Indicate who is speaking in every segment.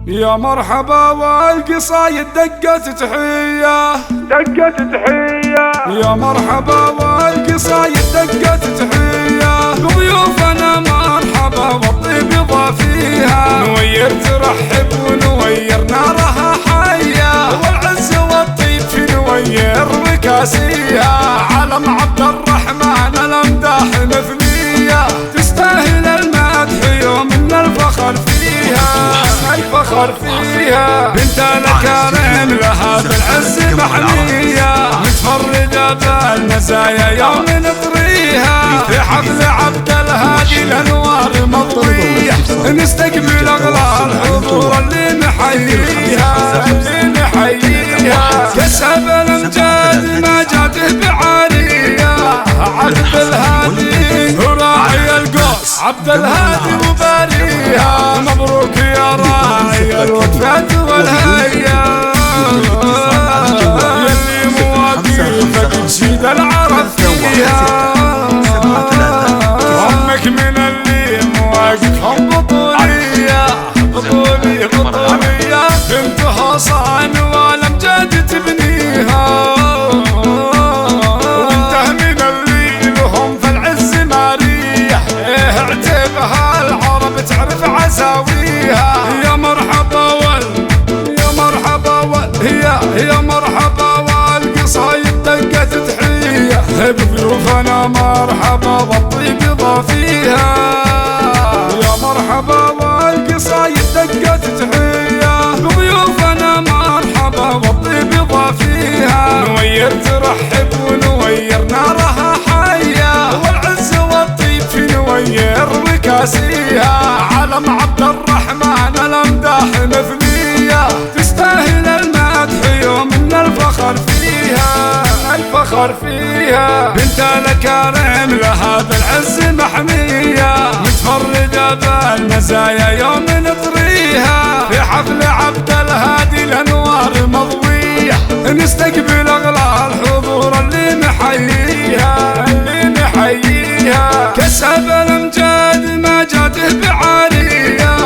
Speaker 1: يا مرحبا والقصايد دقت تحية
Speaker 2: دقت تحية.
Speaker 1: يا مرحبا والقصايد دقت تحية بضيوفنا مرحبا والطيب ضافيها نوير ترحب ونوير نارها حية والعز والطيب في نوير ركاسيها علم عبد الرحمن الامداح مثنية تستاهل المدح يوم من الفخر فيها الفخر فيها بنت الكريم لها بالعز محمية متفردة بالمزايا يوم نطريها في حفل عبد الهادي الانوار مضوية نستقبل اغلى الحضور اللي نحييها اللي نحييها كسب الامجاد ما جاته بعالية عبد الهادي راعي القوس عبد الهادي مباريها مبروك يا راعي الوقفات والهيا يلي مواقفك تشيد العرب فيها امك من اللي مواقفهم بطولية بطولية بطولية بنت حصان والامجاد تبنيها وانت من اللي لهم في العز مارية اعتبها العرب تعرف عزاويها يا مرحبا يا مرحبا يا مرحبا والقصايد دقت تحية بضيوفنا مرحبا والطيب ضافيها يا مرحبا والقصايد دقت تحية بضيوفنا مرحبا والطيب ضافيها نوير ترحب ونوير نارها حية والعز والطيب في نوير ركاسيها علم عبد الرحمن الامداح مثنية تستاهل المدح يوم من الفخر فيها الفخر فيها بنت الكريم لها بالعز محمية متفردة بالمزايا يوم نطريها في حفل عبد الهادي الانوار مضوية نستقبل اغلى الحضور اللي نحييها اللي نحييها كسب الامجاد ما جاته بعالية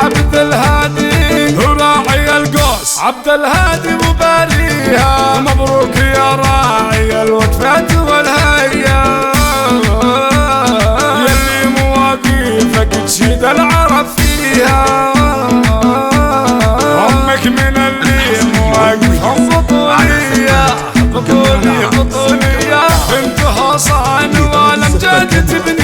Speaker 1: عبد الهادي راعي القوس عبد الهادي مباريها مبروك يا راعي الوقفات والهيا يلي مواقفك تشيد العرب فيها امك من اللي مواقفهم بطولية بطولية بطولية بنت حصان والامجاد تبني